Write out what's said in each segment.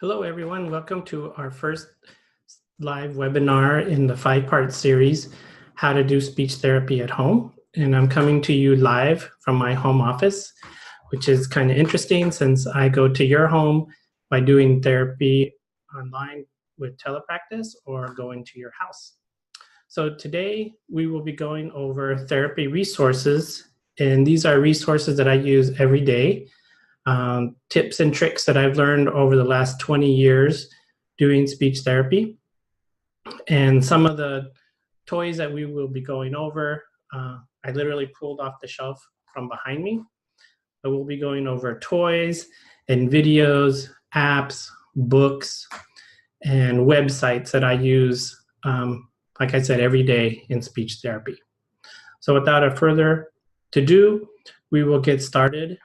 Hello, everyone. Welcome to our first live webinar in the 5-part series, How to Do Speech Therapy at Home. And I'm coming to you live from my home office, which is kind of interesting since I go to your home by doing therapy online with telepractice or going to your house. So today we will be going over therapy resources, and these are resources that I use every day. Tips and tricks that I've learned over the last 20 years doing speech therapy. And some of the toys that we will be going over, I literally pulled off the shelf from behind me. But we'll be going over toys and videos, apps, books, and websites that I use, like I said, every day in speech therapy. So without a further ado, we will get started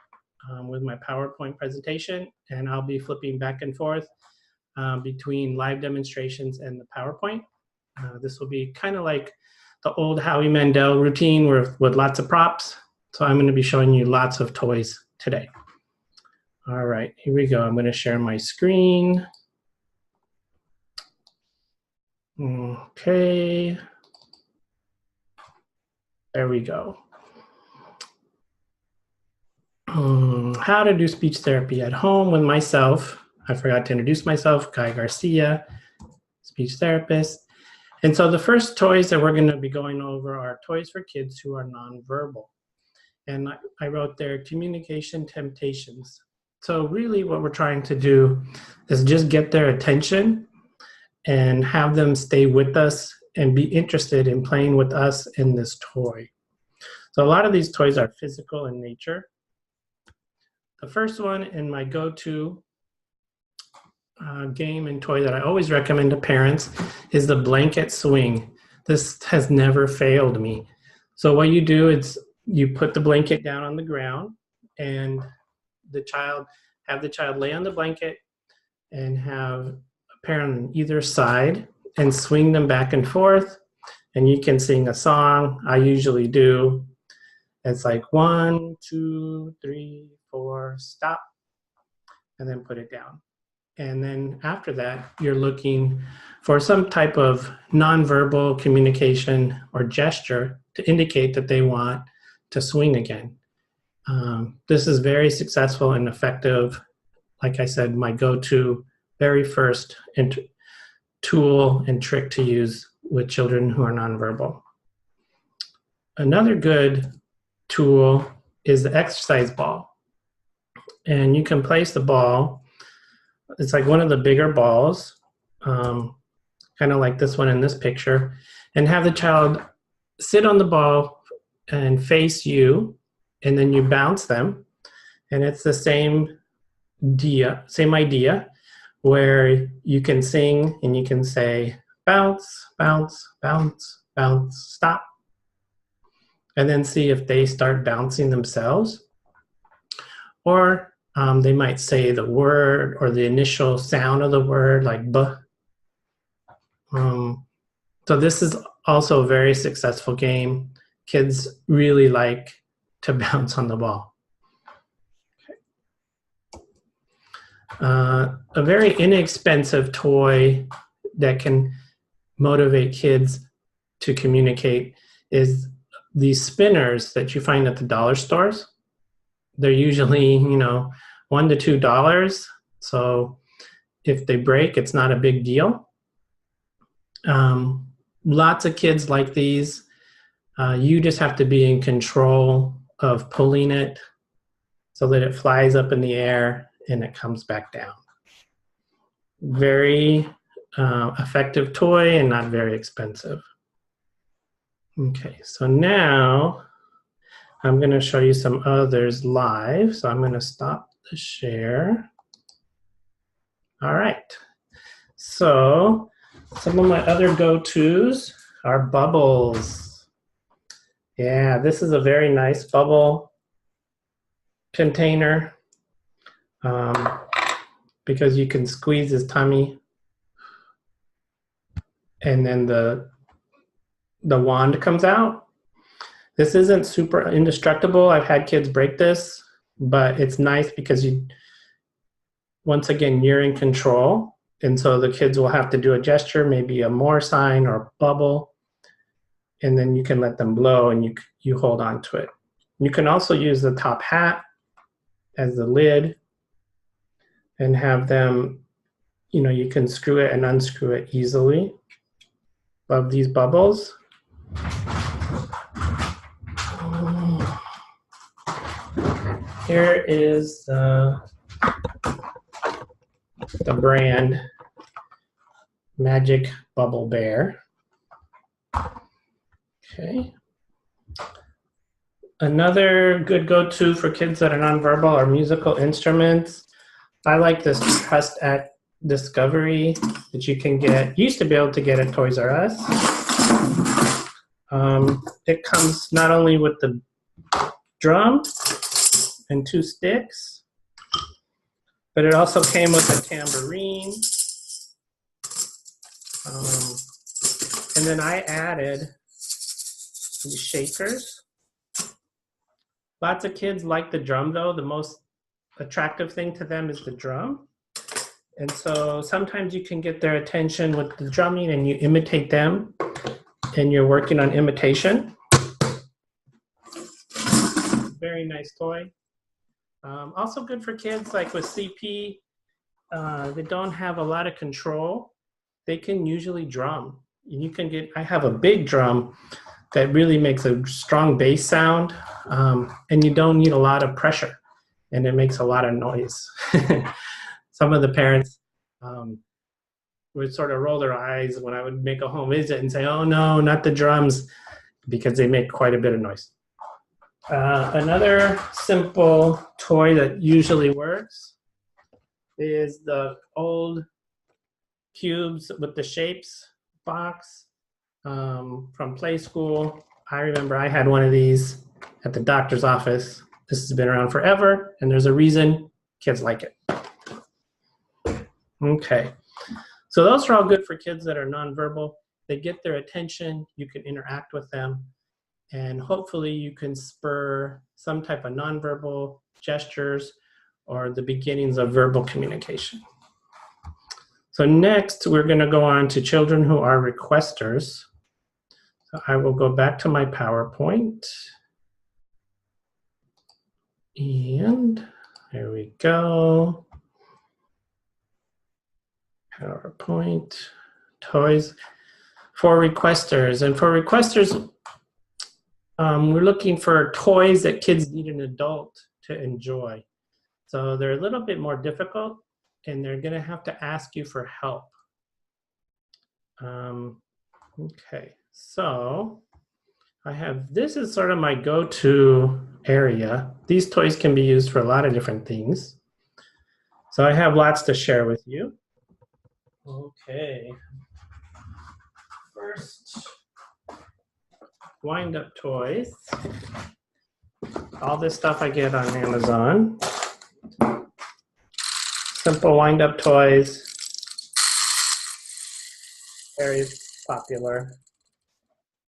with my PowerPoint presentation, and I'll be flipping back and forth between live demonstrations and the PowerPoint. This will be kind of like the old Howie Mandel routine with lots of props. So I'm going to be showing you lots of toys today. All right, here we go. I'm going to share my screen. Okay. There we go. How to do speech therapy at home with myself. I forgot to introduce myself, Guy Garcia, speech therapist. And so the first toys that we're going to be going over are toys for kids who are nonverbal. And I wrote there, communication temptations. So really what we're trying to do is just get their attention and have them stay with us and be interested in playing with us in this toy. So a lot of these toys are physical in nature. The first one in my go-to game and toy that I always recommend to parents is the blanket swing. This has never failed me. So what you do is you put the blanket down on the ground and have the child lay on the blanket and have a parent on either side and swing them back and forth. And you can sing a song. I usually do. It's like 1, 2, 3, 4, stop, and then put it down. And then after that, you're looking for some type of nonverbal communication or gesture to indicate that they want to swing again. This is very successful and effective. Like I said, my go-to very first tool and trick to use with children who are nonverbal. Another good tool is the exercise ball. And you can place the ball, it's like one of the bigger balls, kind of like this one in this picture, and have the child sit on the ball and face you, and then you bounce them. And it's the same idea where you can sing and you can say, bounce, bounce, bounce, bounce, stop. And then see if they start bouncing themselves. Or they might say the word or the initial sound of the word, like "b." So this is also a very successful game. Kids really like to bounce on the ball. A very inexpensive toy that can motivate kids to communicate is these spinners that you find at the dollar stores. They're usually, $1 to $2. So if they break, it's not a big deal. Lots of kids like these. You just have to be in control of pulling it so that it flies up in the air and it comes back down. Very effective toy and not very expensive. Okay, so now I'm going to show you some others live. So I'm going to stop the share. All right. So some of my other go-tos are bubbles. Yeah, this is a very nice bubble container because you can squeeze his tummy and then the wand comes out. This isn't super indestructible. I've had kids break this, but it's nice because once again, you're in control. And so the kids will have to do a gesture, maybe a more sign or bubble, and then you can let them blow and you hold on to it. You can also use the top hat as the lid and have them, you can screw it and unscrew it easily. Love these bubbles. Here is the brand Magic Bubble Bear. Okay. Another good go-to for kids that are nonverbal are musical instruments. I like this Trust at Discovery that you can get. You used to be able to get at Toys R Us. It comes not only with the drum and 2 sticks, but it also came with a tambourine. And then I added these shakers. Lots of kids like the drum though. The most attractive thing to them is the drum. And so sometimes you can get their attention with the drumming and you imitate them and you're working on imitation. Very nice toy. Also good for kids like with CP, they don't have a lot of control. They can usually drum. You can get, I have a big drum that really makes a strong bass sound, and you don't need a lot of pressure, and it makes a lot of noise. Some of the parents would sort of roll their eyes when I would make a home visit and say, oh no, not the drums, because they make quite a bit of noise. Another simple toy that usually works is the old cubes with the shapes box from Play School. I remember I had one of these at the doctor's office. This has been around forever, and there's a reason kids like it. Okay, so those are all good for kids that are nonverbal. They get their attention, you can interact with them, and hopefully you can spur some type of nonverbal gestures or the beginnings of verbal communication. So next, we're going to go on to children who are requesters. So I will go back to my PowerPoint. And there we go. PowerPoint, toys for requesters. And for requesters, we're looking for toys that kids need an adult to enjoy. So they're a little bit more difficult, and they're going to have to ask you for help. Okay, so I have, this is sort of my go-to area. These toys can be used for a lot of different things. So I have lots to share with you. Okay. First, wind-up toys. All this stuff I get on Amazon. Simple wind-up toys, very popular.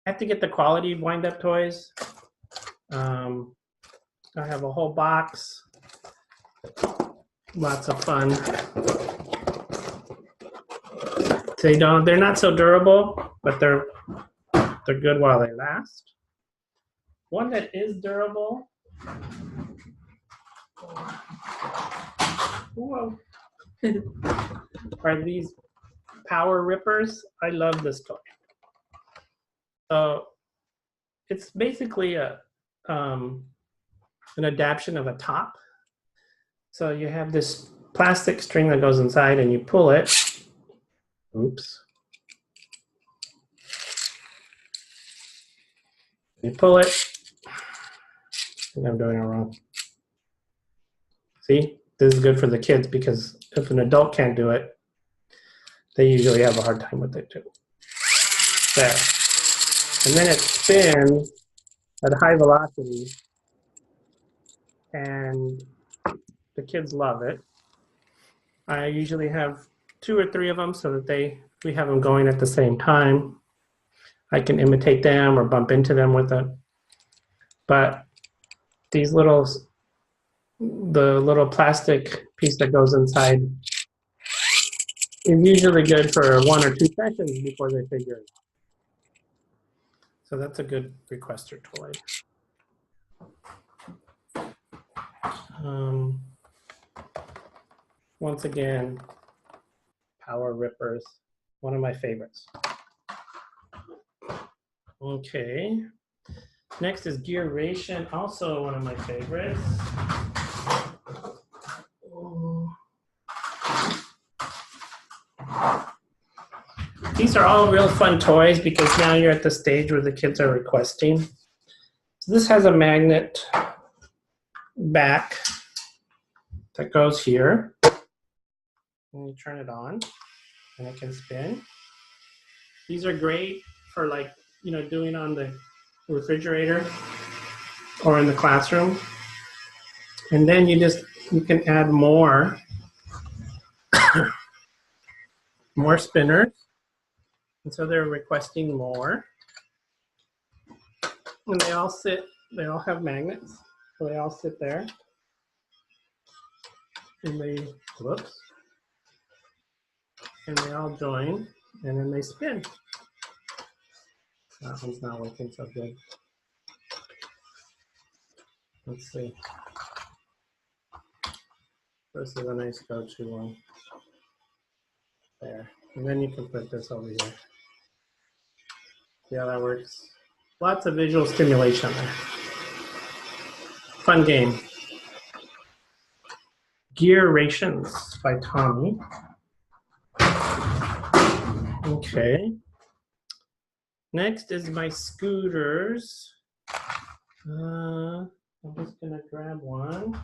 I have to get the quality wind-up toys. I have a whole box, lots of fun. They're not so durable, but they're good while they last. One that is durable. Whoa. Are these Power Rippers? I love this toy. So it's basically an adaptation of a top. So you have this plastic string that goes inside and you pull it. Oops. You pull it. I think I'm doing it wrong. See? This is good for the kids because if an adult can't do it, they usually have a hard time with it too. There. And then it spins at high velocity, and the kids love it. I usually have 2 or 3 of them so that we have them going at the same time. I can imitate them or bump into them with it. But these the little plastic piece that goes inside is usually good for 1 or 2 sessions before they figure it out. So that's a good requester toy. Once again, Power Rippers, one of my favorites. Okay, next is Gear Ration, also one of my favorites. These are all real fun toys because now you're at the stage where the kids are requesting. So this has a magnet back that goes here. And you turn it on and it can spin. These are great for, like, you know, doing on the refrigerator or in the classroom. And then you can add more more spinners. And so they're requesting more. And they all have magnets. So they all sit there. And they all join, and then they spin. That one's not working so good. Let's see. This is a nice go-to one. There. And then you can put this over here. See how that works? Lots of visual stimulation there. Fun game. Gear Rations by Tommy. Okay. Next is my scooters. I'm just gonna grab one.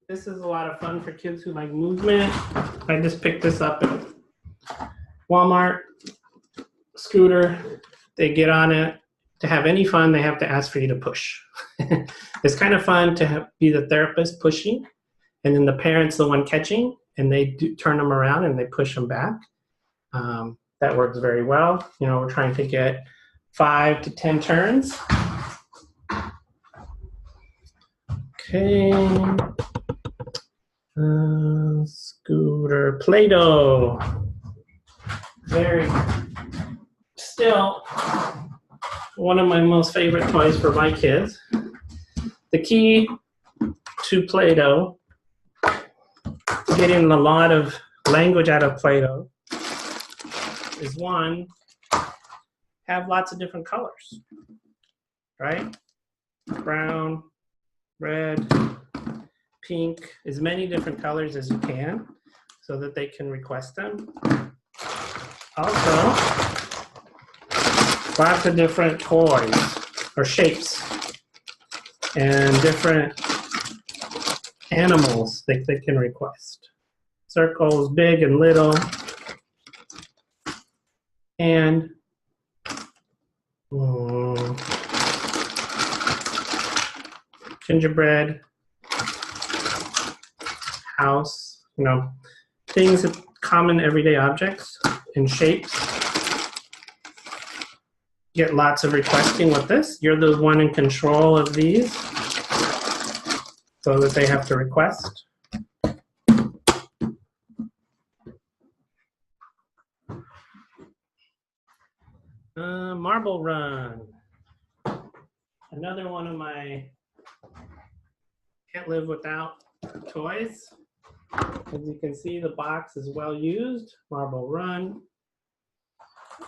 This is a lot of fun for kids who like movement. I just picked this up at Walmart. Scooter. They get on it. To have any fun, they have to ask for you to push. It's kind of fun to be the therapist pushing, and then the parent's the one catching, and they turn them around and they push them back. That works very well. You know, we're trying to get 5 to 10 turns. Okay. Scooter Play-Doh. Still one of my most favorite toys for my kids. The key to Play-Doh, getting a lot of language out of Play-Doh, is one, have lots of different colors, right? Brown, red, pink, as many different colors as you can so that they can request them. Also, lots of different toys or shapes and different animals that they can request. Circles, big and little, and gingerbread, house, you know, things that common everyday objects and shapes. Get lots of requesting with this. You're the one in control of these so that they have to request. Marble Run. Another one of my can't live without toys. As you can see, the box is well used. Marble Run.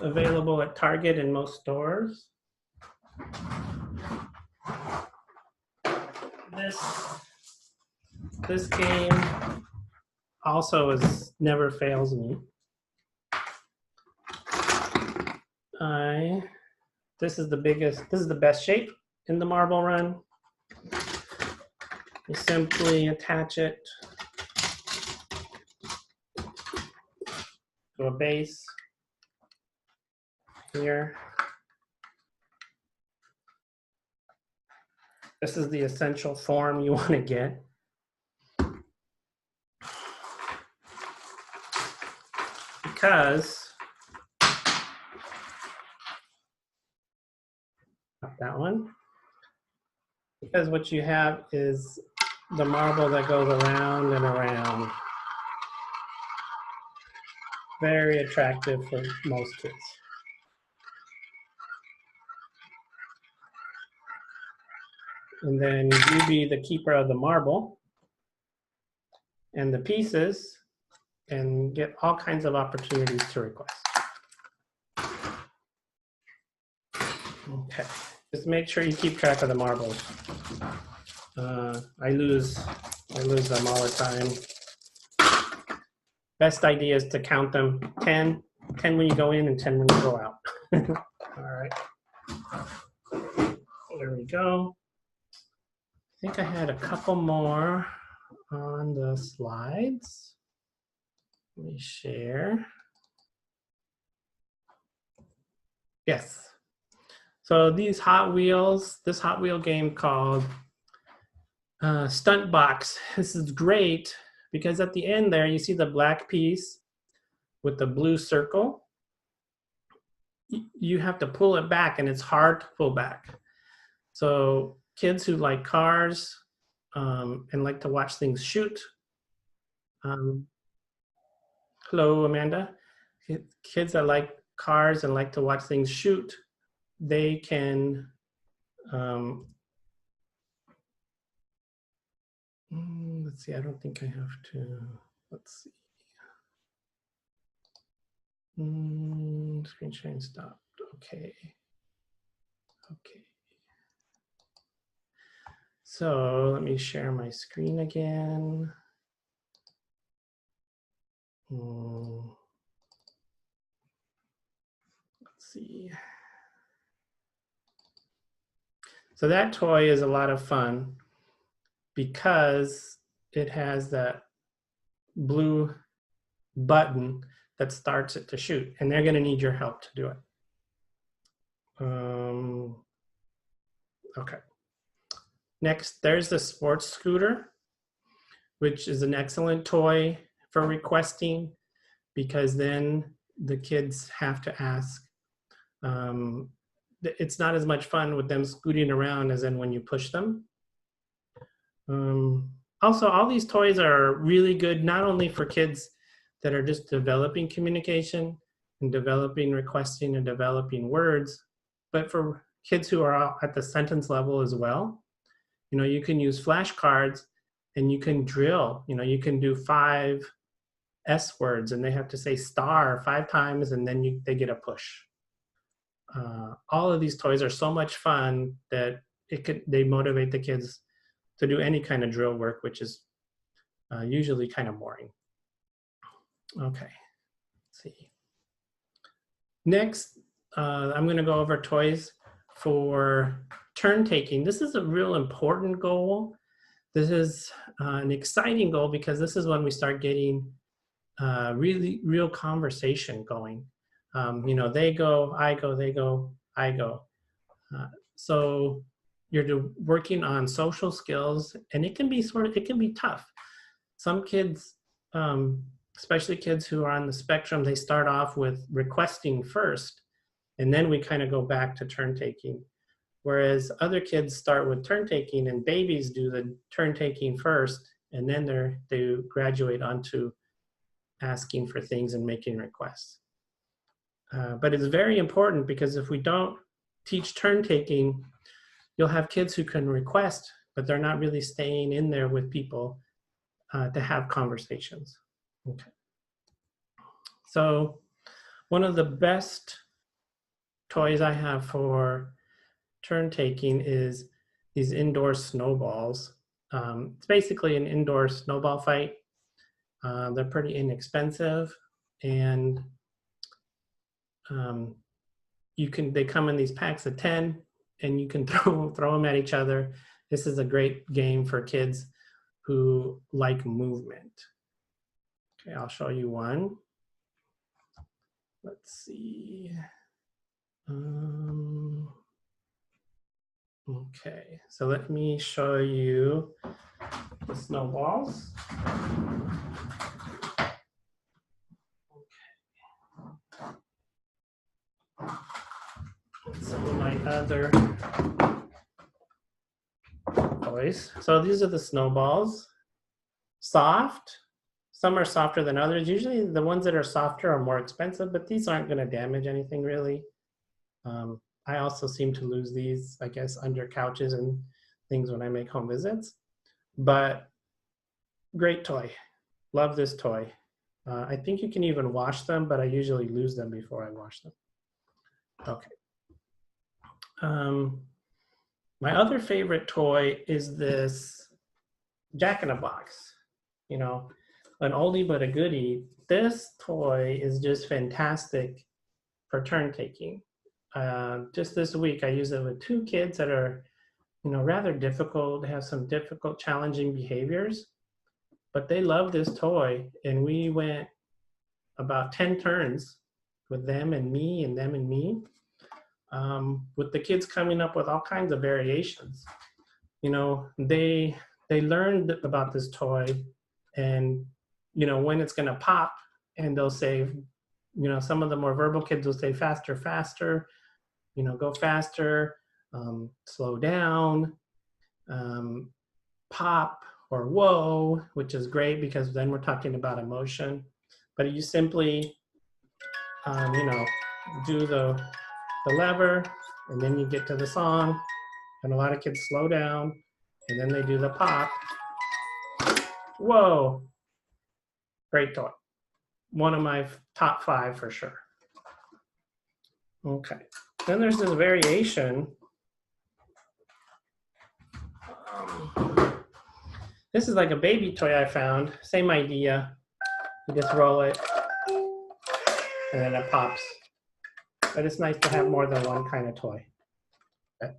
Available at Target and most stores. This game also never fails me. This is the best shape in the Marble Run. You simply attach it to a base here. This is the essential form you want to get. Because not that one. Because what you have is the marble that goes around and around. Very attractive for most kids. And then you be the keeper of the marble and the pieces and get all kinds of opportunities to request. Okay, just make sure you keep track of the marbles. I lose them all the time. Best idea is to count them 10 when you go in and 10 when you go out. All right, there we go. I think I had a couple more on the slides. Let me share. Yes. So these Hot Wheels, this Hot Wheel game called Stunt Box. This is great because at the end there, you see the black piece with the blue circle. You have to pull it back and it's hard to pull back. So kids who like cars and like to watch things shoot. Hello, Amanda. Kids that like cars and like to watch things shoot, they can let's see, I don't think I have to, let's see. Screen sharing stopped, okay. Okay. So let me share my screen again. Let's see. So that toy is a lot of fun because it has that blue button that starts it to shoot, and they're going to need your help to do it. Okay. Next, there's the sports scooter, which is an excellent toy for requesting because then the kids have to ask. It's not as much fun with them scooting around as in when you push them. Also, all these toys are really good, not only for kids that are just developing communication and developing requesting and developing words, but for kids who are at the sentence level as well. You know, you can use flashcards and you can drill, you know, you can do 5 S words and they have to say star 5 times and then they get a push. All of these toys are so much fun that they motivate the kids to do any kind of drill work, which is usually kind of boring. Okay, let's see. Next, I'm going to go over toys for turn taking. This is a real important goal. This is an exciting goal because this is when we start getting real conversation going. You know, they go, I go, they go, I go. So you're working on social skills, and it can be tough. Some kids, especially kids who are on the spectrum, they start off with requesting first, and then we kind of go back to turn taking. Whereas other kids start with turn taking, and babies do the turn taking first, and then they graduate onto asking for things and making requests. But it's very important because if we don't teach turn taking, you'll have kids who can request, but they're not really staying in there with people to have conversations. Okay. So one of the best toys I have for turn taking is these indoor snowballs. It's basically an indoor snowball fight. They're pretty inexpensive, and they come in these packs of 10, and you can throw them at each other. This is a great game for kids who like movement. Okay, I'll show you one. Let's see. Okay, so let me show you the snowballs. Okay. Some of my other toys. So these are the snowballs. Soft. Some are softer than others. Usually the ones that are softer are more expensive, but these aren't going to damage anything really. I also seem to lose these, I guess, under couches and things when I make home visits. But great toy. Love this toy. I think you can even wash them, but I usually lose them before I wash them. Okay. My other favorite toy is this Jack-in-a-Box. You know, an oldie but a goodie. This toy is just fantastic for turn taking. Just this week, I used it with 2 kids that are, you know, rather difficult, have some difficult, challenging behaviors, but they love this toy. And we went about 10 turns with them and me and them and me, with the kids coming up with all kinds of variations. You know, they learned about this toy and, you know, when it's going to pop, and they'll say, you know, some of the more verbal kids will say faster, faster, you know, go faster, slow down, pop, or whoa, which is great because then we're talking about emotion. But you simply, you know, do the lever, and then you get to the song, and a lot of kids slow down, and then they do the pop. Whoa, great toy. One of my top 5 for sure. Okay, then there's this variation. This is like a baby toy I found, same idea. You just roll it, and then it pops. But it's nice to have more than one kind of toy. It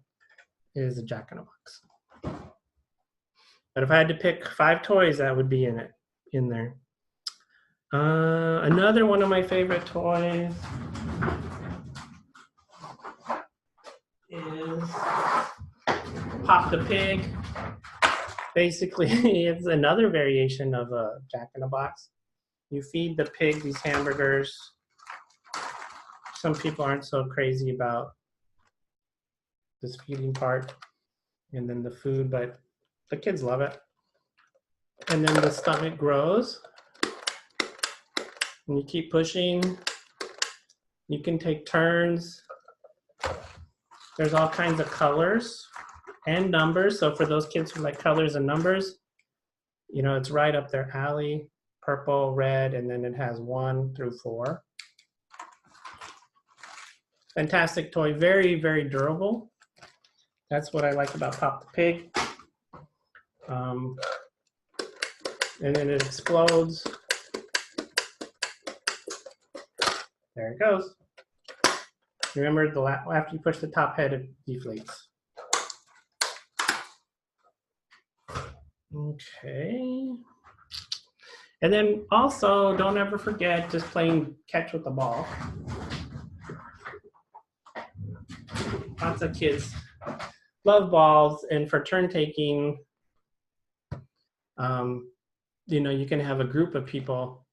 is a Jack-in-a-Box. But if I had to pick 5 toys, that would be in there. Another one of my favorite toys is Pop the Pig. Basically, it's another variation of a Jack-in-a-Box. You feed the pig these hamburgers. Some people aren't so crazy about this feeding part and then the food, but the kids love it. And then the stomach grows. And you keep pushing. You can take turns. There's all kinds of colors and numbers. So for those kids who like colors and numbers, you know, it's right up their alley. Purple, red, and then it has 1 through 4. Fantastic toy, very, very durable. That's what I like about Pop the Pig. And then it explodes. There it goes. Remember, after you push the top head, it deflates. Okay. And then also, don't ever forget just playing catch with the ball. Lots of kids love balls, and for turn taking, you know, you can have a group of people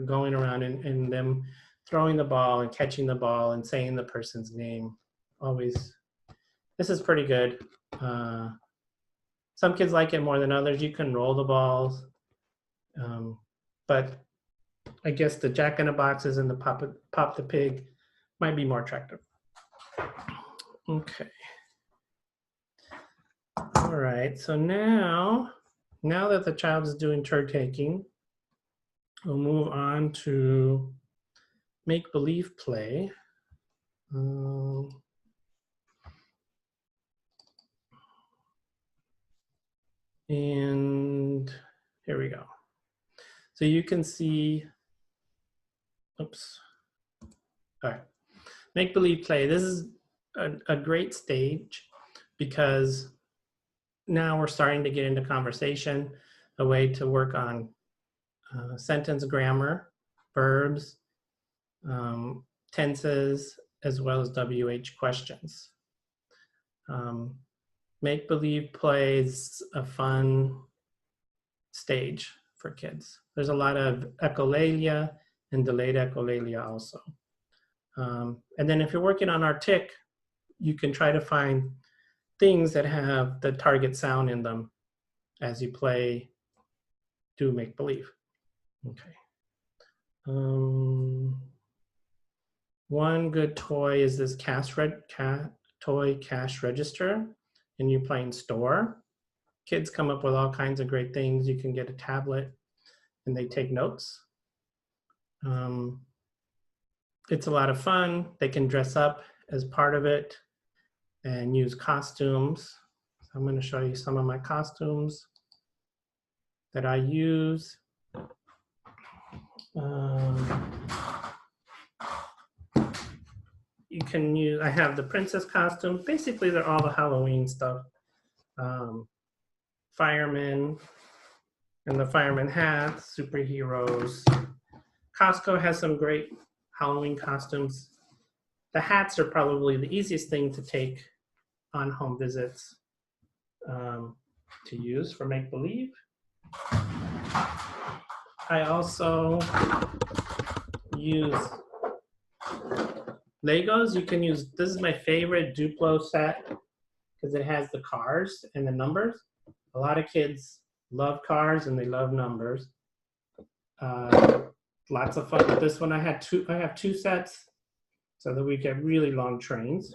going around and them throwing the ball and catching the ball and saying the person's name. Always, this is pretty good. Some kids like it more than others. You can roll the balls, but I guess the Jack-in-a-Boxes and the Pop the Pig might be more attractive. Okay. All right, so now that the child is doing turn taking, we'll move on to make-believe play. And here we go. So you can see, oops. All right, make-believe play. This is a great stage because now we're starting to get into conversation, a way to work on sentence grammar, verbs, tenses, as well as WH questions. Make-believe play is a fun stage for kids. There's a lot of echolalia and delayed echolalia also. And then if you're working on Artic, you can try to find things that have the target sound in them as you play Do Make Believe. Okay. One good toy is this toy cash register, and you're playing store. Kids come up with all kinds of great things. You can get a tablet and they take notes. It's a lot of fun. They can dress up as part of it and use costumes. So I'm going to show you some of my costumes that I use. You can use, I have the princess costume. Basically, they're all the Halloween stuff. Firemen and the fireman hats, superheroes. Costco has some great Halloween costumes. The hats are probably the easiest thing to take on home visits to use for make-believe. I also use Legos. You can use, this is my favorite Duplo set because it has the cars and the numbers. A lot of kids love cars and they love numbers. Lots of fun with this one. I have two sets so that we get really long trains.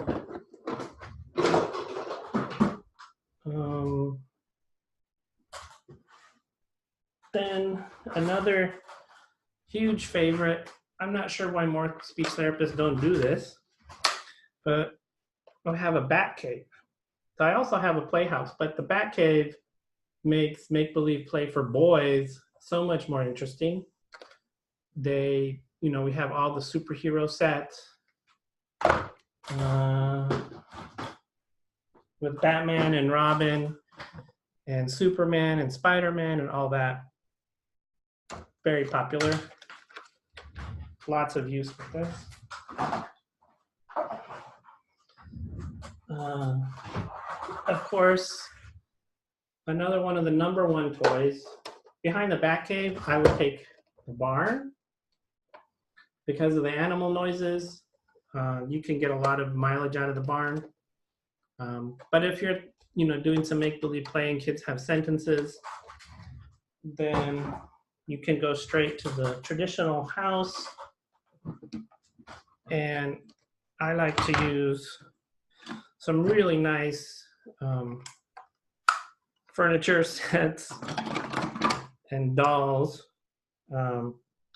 Then another huge favorite, I'm not sure why more speech therapists don't do this, but I have a bat cave. So I also have a playhouse, but the bat cave makes make-believe play for boys so much more interesting. They, you know, we have all the superhero sets with Batman and Robin and Superman and Spider-Man and all that. Very popular. Lots of use with this. Of course, another one of the #1 toys, behind the Batcave, I would take the barn. Because of the animal noises, you can get a lot of mileage out of the barn. But if you're, you know, doing some make-believe play and kids have sentences, then you can go straight to the traditional house. And I like to use some really nice furniture sets and dolls.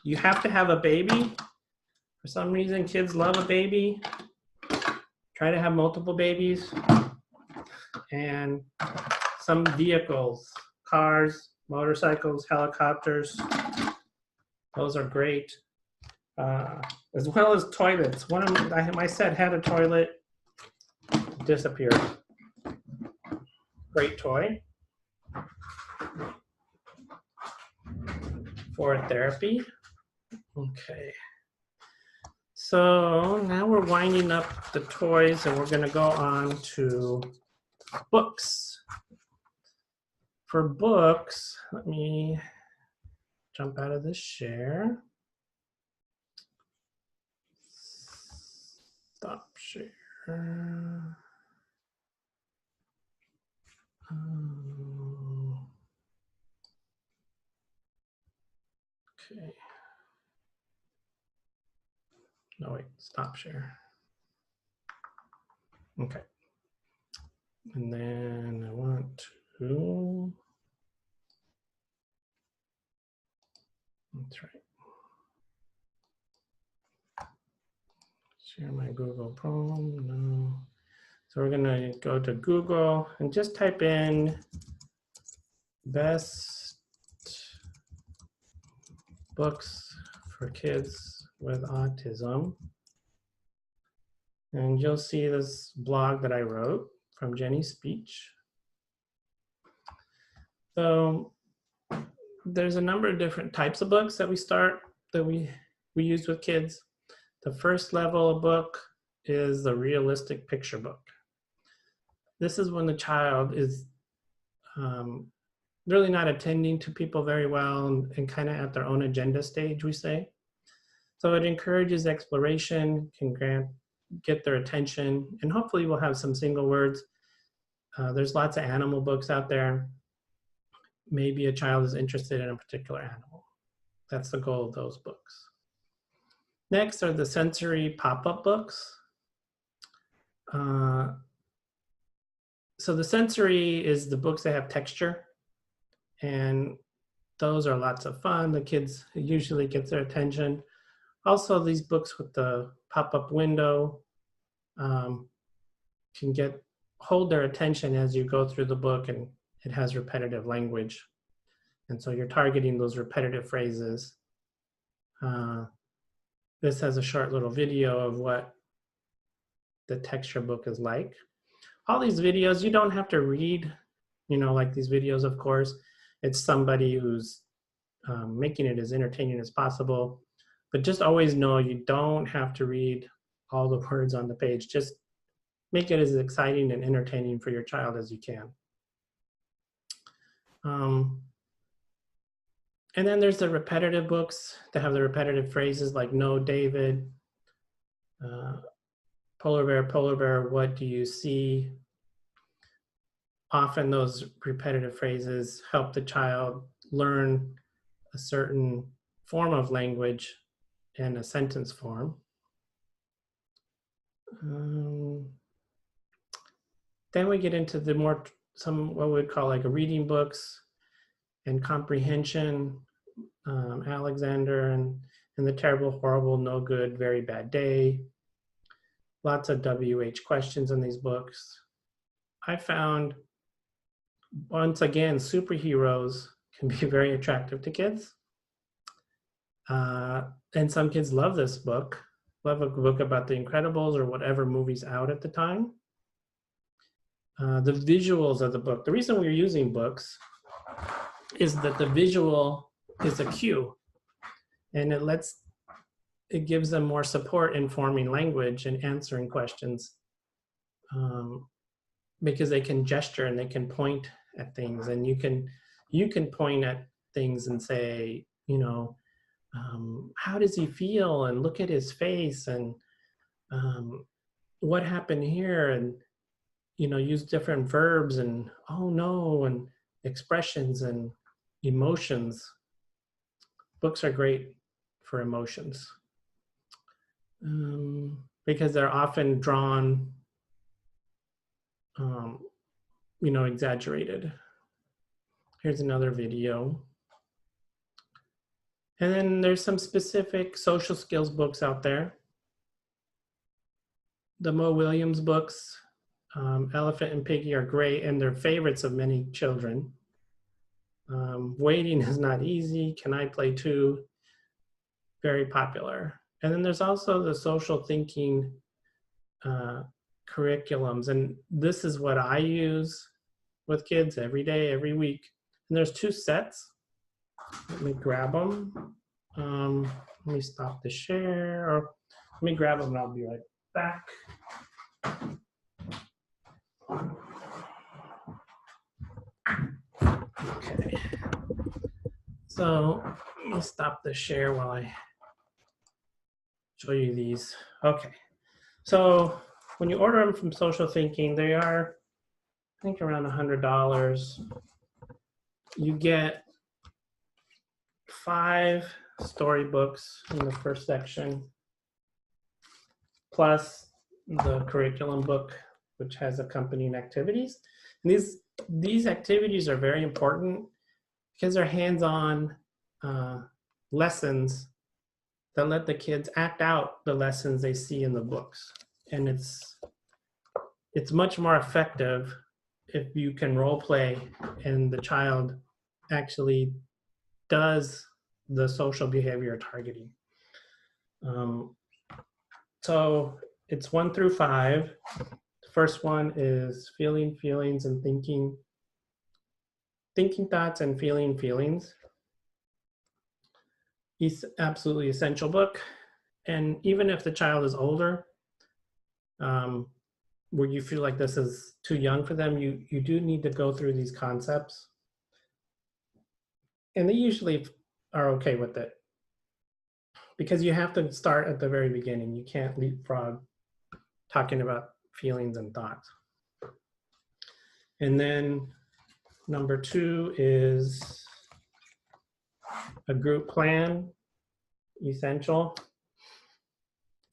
You have to have a baby. For some reason, kids love a baby. Try to have multiple babies. And some vehicles, cars, motorcycles, helicopters. Those are great. As well as toilets. My set had a toilet, disappeared. Great toy for therapy. Okay. So now we're winding up the toys and we're going to go on to books. For books, let me jump out of this share. Stop share. Okay. No, wait, stop share. Okay. And then I want to, that's right. Share my Google Chrome, no. So we're gonna go to Google and just type in best books for kids with autism. And you'll see this blog that I wrote from Jenny Speech. So there's a number of different types of books that we use with kids. The first level of book is the realistic picture book. This is when the child is really not attending to people very well and kind of at their own agenda stage, we say. So it encourages exploration, can get their attention, and hopefully we'll have some single words. There's lots of animal books out there. Maybe a child is interested in a particular animal. That's the goal of those books. Next are the sensory pop-up books. So the sensory is the books that have texture, and those are lots of fun. The kids usually get their attention. Also, these books with the pop-up window can hold their attention as you go through the book, and it has repetitive language. And so you're targeting those repetitive phrases. This has a short little video of what the texture book is like. All these videos, you don't have to read, like these videos, of course. It's somebody who's making it as entertaining as possible. But just always know you don't have to read all the words on the page. Just make it as exciting and entertaining for your child as you can. And then there's the repetitive books that have the repetitive phrases like "No, David," polar bear, what do you see?" Often those repetitive phrases help the child learn a certain form of language and a sentence form. Then we get into the what we would call like a reading books and comprehension, Alexander and the Terrible, Horrible, No Good, Very Bad Day. Lots of WH questions in these books. I found, once again, superheroes can be very attractive to kids. And some kids love this book, love a book about the Incredibles or whatever movie's out at the time. The visuals of the book, the reason we're using books is that the visual is a cue, and it gives them more support in forming language and answering questions, because they can gesture and they can point at things, and you can point at things and say, how does he feel, and look at his face, and what happened here, and use different verbs and oh no, and expressions and emotions. Books are great for emotions because they're often drawn, exaggerated. Here's another video. And then there's some specific social skills books out there. The Mo Williams books, Elephant and Piggy, are great, and they're favorites of many children. Waiting is Not Easy, Can I Play Too? Very popular. And then there's also the social thinking curriculums, and this is what I use with kids every day, every week. And there's 2 sets. Let me grab them. Let me stop the share, or let me grab them and I'll be right back. Okay. So let me stop the share while I show you these. Okay. So when you order them from Social Thinking, they are, I think, around $100. You get 5 storybooks in the first section, plus the curriculum book, which has accompanying activities. And these activities are very important because they're hands-on lessons that let the kids act out the lessons they see in the books. And it's much more effective if you can role play and the child actually does the social behavior targeting. So it's 1 through 5. The first one is feeling feelings and thinking thoughts and feeling feelings. It's absolutely essential book. And even if the child is older, where you feel like this is too young for them, you do need to go through these concepts. And they usually are okay with it, because you have to start at the very beginning. You can't leapfrog talking about feelings and thoughts. And then number 2 is a group plan, essential.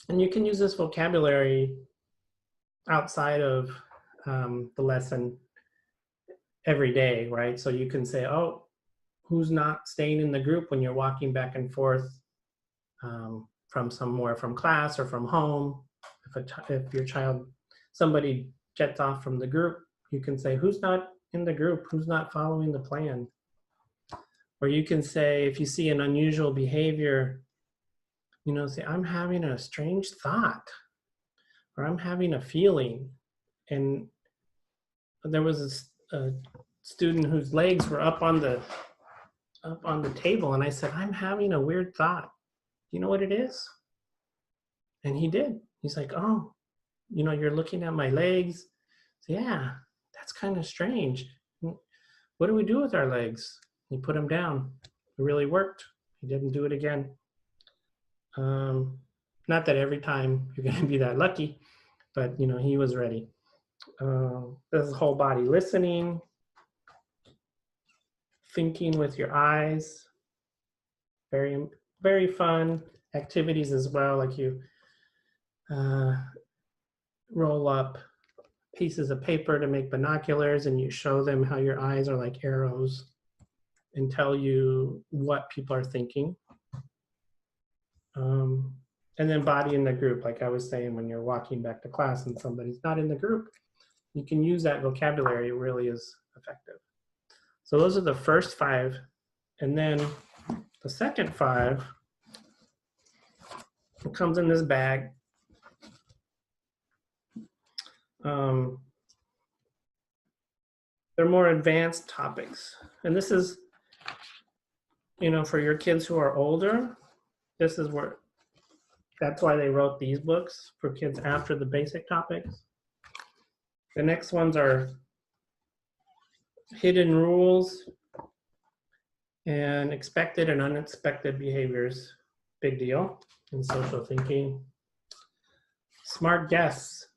And you can use this vocabulary outside of the lesson every day, right? So you can say, oh, who's not staying in the group when you're walking back and forth from somewhere, from class or from home. If your child, somebody jets off from the group, you can say, who's not in the group? Who's not following the plan? Or you can say, if you see an unusual behavior, you know, say, I'm having a strange thought, or I'm having a feeling. And there was a student whose legs were up on the table, and I said, I'm having a weird thought. You know what it is? And he did. He's like, oh, you know, you're looking at my legs. So, yeah, that's kind of strange. What do we do with our legs? He put them down. It really worked. He didn't do it again. Not that every time you're going to be that lucky, but, you know, he was ready. This is whole body listening, thinking with your eyes, very, very fun activities as well, like you roll up pieces of paper to make binoculars and you show them how your eyes are like arrows and tell you what people are thinking. And then body in the group, like I was saying, when you're walking back to class and somebody's not in the group, you can use that vocabulary. It really is effective. So those are the first 5. And then the second 5, it comes in this bag. They're more advanced topics. And this is, you know, for your kids who are older, this is where, that's why they wrote these books for kids after the basic topics. The next ones are hidden rules and expected and unexpected behaviors. Big deal in social thinking. Smart guess.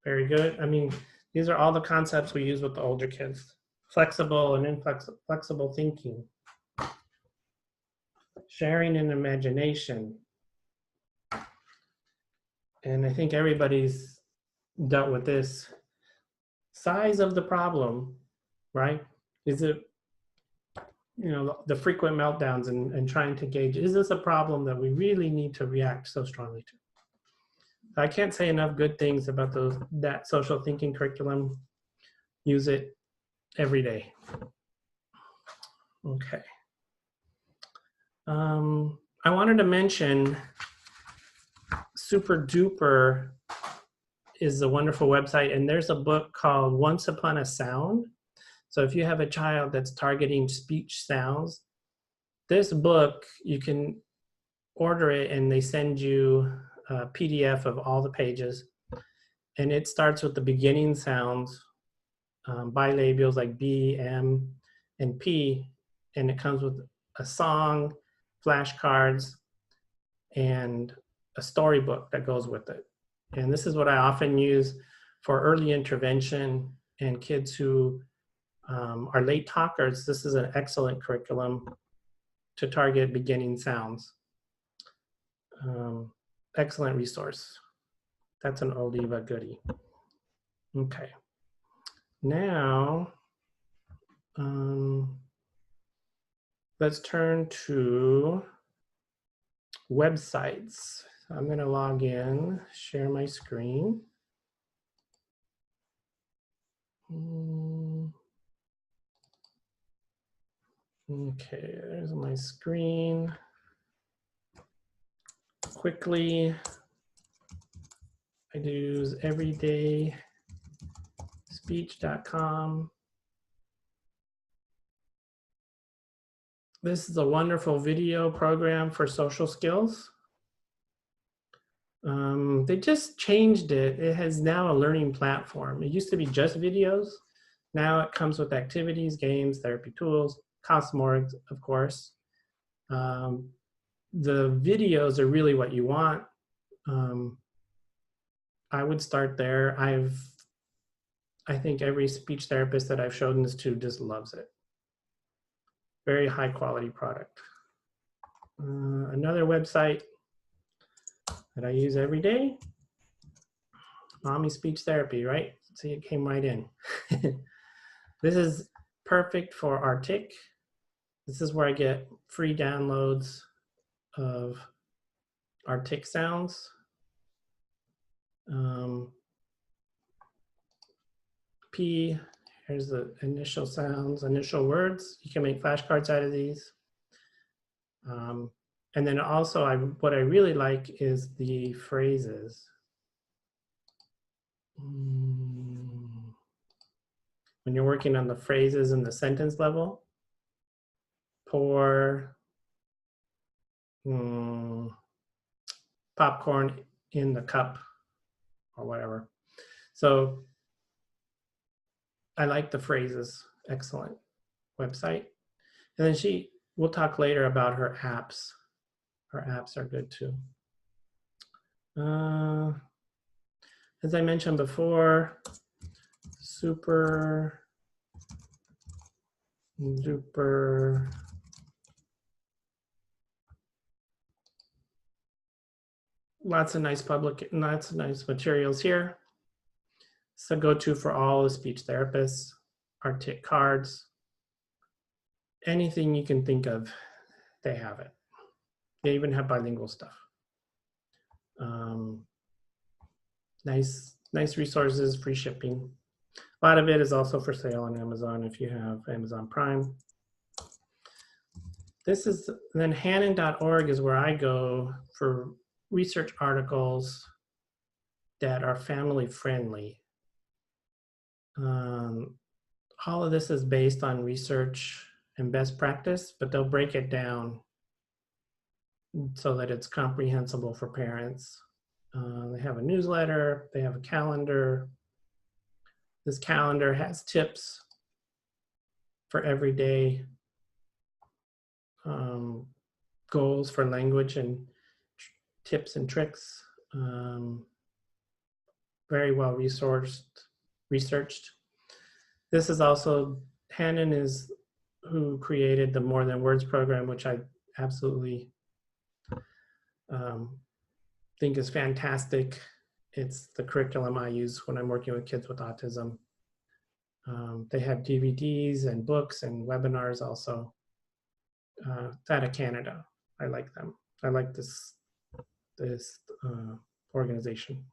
Very good. I mean, these are all the concepts we use with the older kids. Flexible and inflexible thinking. Sharing and imagination. And I think everybody's dealt with this. Size of the problem, right? Is it, you know, the frequent meltdowns and trying to gauge, is this a problem that we really need to react so strongly to? I can't say enough good things about that social thinking curriculum. Use it every day. Okay. I wanted to mention Super Duper is a wonderful website, and there's a book called Once Upon a Sound. So if you have a child that's targeting speech sounds, this book, you can order it and they send you a PDF of all the pages. And it starts with the beginning sounds, bilabials like B, M, and P. And it comes with a song, flashcards, and a storybook that goes with it. And this is what I often use for early intervention and kids who are late talkers. This is an excellent curriculum to target beginning sounds. Excellent resource. That's an oldie but goodie. Okay. Now, let's turn to websites. I'm going to log in, share my screen. Okay, there's my screen. Quickly, I use everydayspeech.com. This is a wonderful video program for social skills. They just changed it. It has now a learning platform. It used to be just videos. Now it comes with activities, games, therapy tools, costs more, of course. The videos are really what you want. I would start there. I've I think every speech therapist that I've shown this to just loves it. Very high quality product. Another website that I use every day, Mommy Speech Therapy, right? See, it came right in. This is perfect for Artic. This is where I get free downloads of Artic sounds. P, here's the initial sounds, initial words. You can make flashcards out of these. And then also, what I really like is the phrases. When you're working on the phrases in the sentence level, pour popcorn in the cup or whatever. So I like the phrases. Excellent website. And then we'll talk later about her apps. Her apps are good too. As I mentioned before, super duper lots of nice materials here. It's a go-to for all the speech therapists, Artic cards, anything you can think of, they have it. They even have bilingual stuff. Nice resources, free shipping. A lot of it is also for sale on Amazon if you have Amazon Prime. Then Hanen.org is where I go for research articles that are family friendly. All of this is based on research and best practice, but they'll break it down so that it's comprehensible for parents. They have a newsletter, they have a calendar. This calendar has tips for everyday goals for language and tips and tricks. Very well researched. This is also, Hanen is who created the More Than Words program, which I absolutely think is fantastic. It's the curriculum I use when I'm working with kids with autism. They have DVDs and books and webinars also. It's out of Canada. I like them. I like this organization.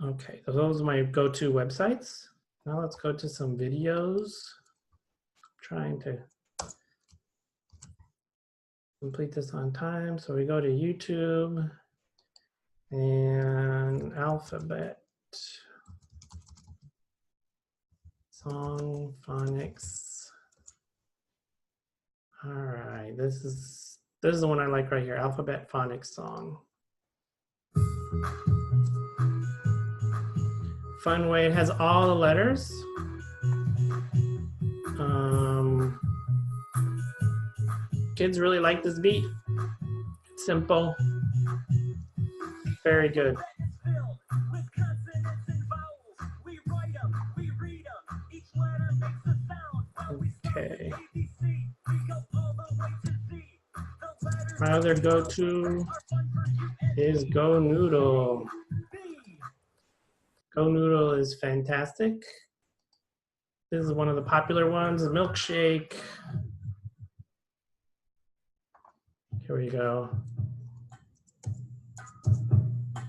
Okay, those are my go-to websites. Now let's go to some videos. I'm trying to complete this on time. So we go to YouTube and Alphabet Song Phonics. All right, this is the one I like right here, Alphabet Phonics Song. Fun way, it has all the letters. Kids really like this beat. It's simple, very good. Okay. My other go-to is Go Noodle. Go Noodle is fantastic. This is one of the popular ones, a milkshake. Here we go.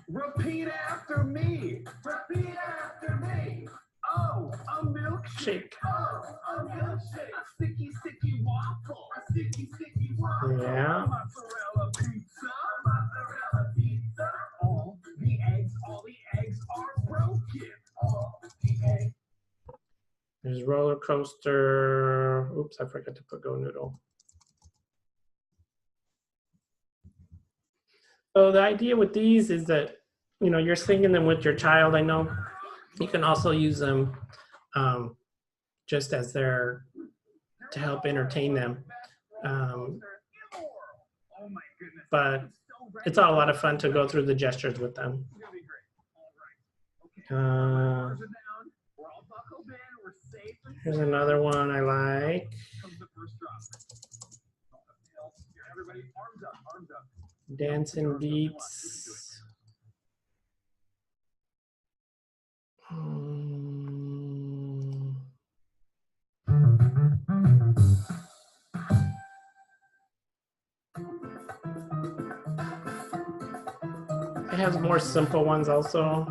Repeat after me. Repeat after me. Oh, a milkshake. Oh, a milkshake. A sticky, sticky waffle. A sticky, sticky waffle. Yeah. A mozzarella pizza. Mozzarella pizza. All the eggs are broken. All the eggs. There's roller coaster. Oops, I forgot to put Go Noodle. So the idea with these is that, you know, you're singing them with your child. I know you can also use them just as to help entertain them. But it's a lot of fun to go through the gestures with them. We're all buckled in. We're safe and Here's another one I like. comes the first drop. Everybody, arms up, arms up. Dancing Beats. It has more simple ones also.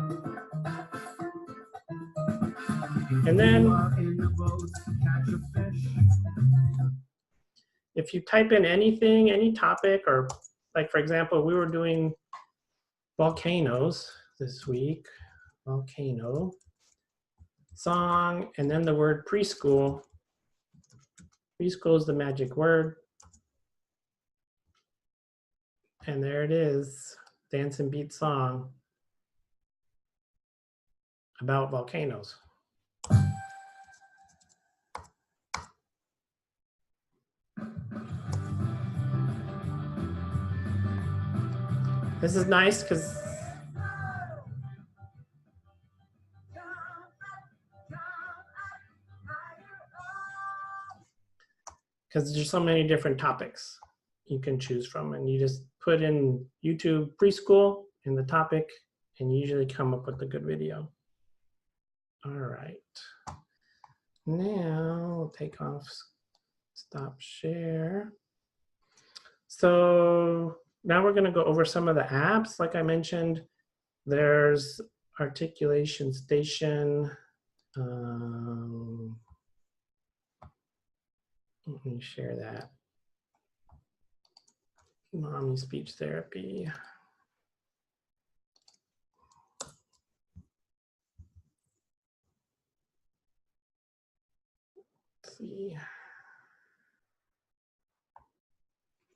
And then if you type in anything, any topic, or like for example, we were doing volcanoes this week, volcano song, and then the word preschool. Preschool is the magic word. And there it is, Dance and Beat song about volcanoes. This is nice because there's so many different topics you can choose from, and you just put in YouTube preschool in the topic and you usually come up with a good video. All right, now we'll take off, stop share. So now we're going to go over some of the apps. Like I mentioned, there's Articulation Station. Let me share that. Mommy Speech Therapy. Let's see.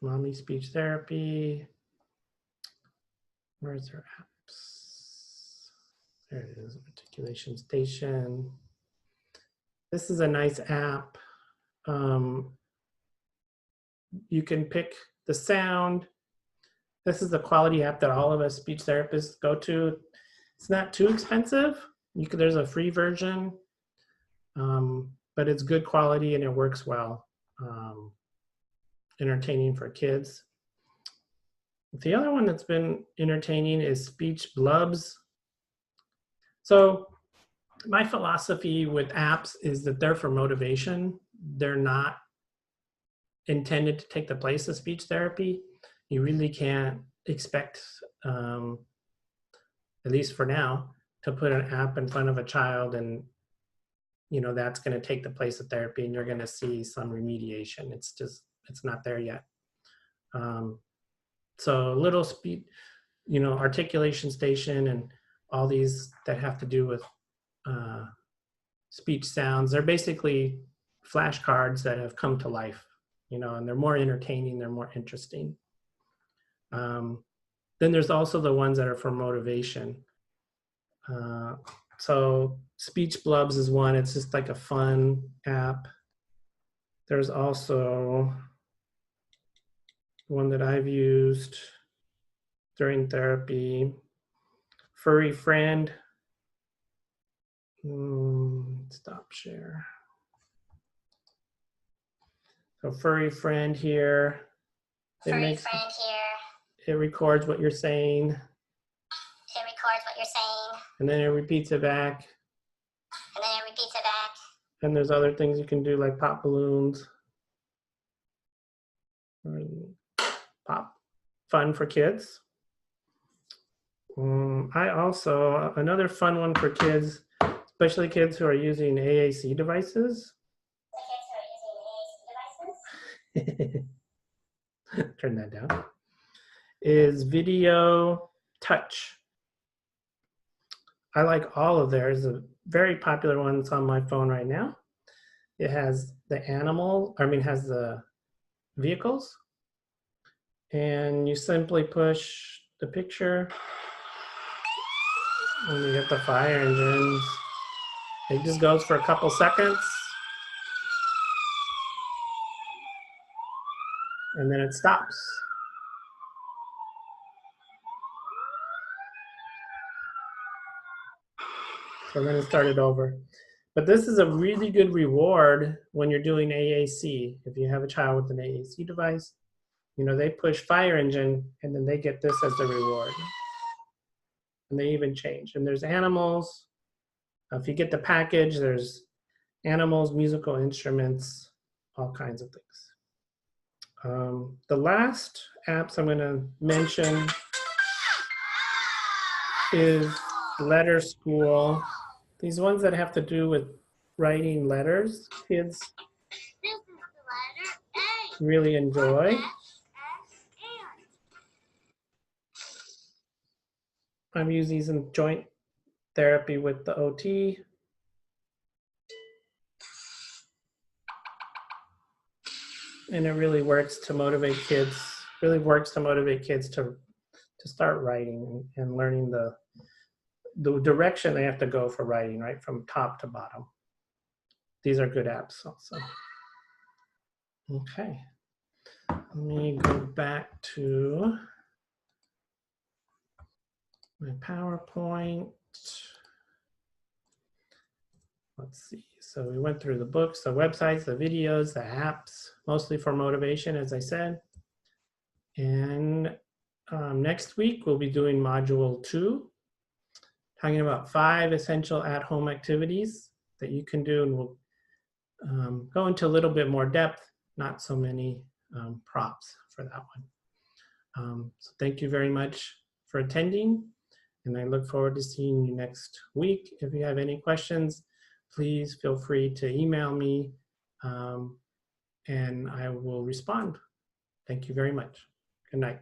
Mommy Speech Therapy. Where's their apps? There it is, Articulation Station. This is a nice app. You can pick the sound. This is the quality app that all of us speech therapists go to. It's not too expensive. There's a free version, but it's good quality and it works well. Entertaining for kids. The other one that's been entertaining is Speech Blubs. So my philosophy with apps is that they're for motivation. They're not intended to take the place of speech therapy. You really can't expect, at least for now, to put an app in front of a child and that's going to take the place of therapy and you're going to see some remediation. It's not there yet. So little speed, Articulation Station and all these that have to do with speech sounds, they're basically flashcards that have come to life, and they're more entertaining, they're more interesting. Then there's also the ones that are for motivation. So Speech Blubs is one, it's just like a fun app. There's also one that I've used during therapy, Furry Friend. Stop share. So Furry Friend here. It records what you're saying. And then it repeats it back. And there's other things you can do like pop balloons. Pop fun for kids. Another fun one for kids, especially kids who are using AAC devices. Turn that down. Is Video Touch. I like all of theirs. A very popular one that's on my phone right now. It has the has the vehicles. And you simply push the picture and you get the fire engines. It just goes for a couple seconds. And then it stops. So we're going to start it over. But this is a really good reward when you're doing AAC. If you have a child with an AAC device, you know, they push Fire Engine and then they get this as the reward. And they even change. And there's animals. If you get the package, there's animals, musical instruments, all kinds of things. The last apps I'm going to mention is Letter School. These ones that have to do with writing letters, kids really enjoy. I'm using these in joint therapy with the OT. And it really works to motivate kids, to start writing and learning the direction they have to go for writing, right, from top to bottom. These are good apps also. Okay, let me go back to my PowerPoint. Let's see, so we went through the books, the websites, the videos, the apps, mostly for motivation, as I said. And next week, we'll be doing Module 2, talking about 5 essential at-home activities that you can do, and we'll go into a little bit more depth, not so many props for that one. So thank you very much for attending, and I look forward to seeing you next week. If you have any questions, please feel free to email me, and I will respond. Thank you very much. Good night.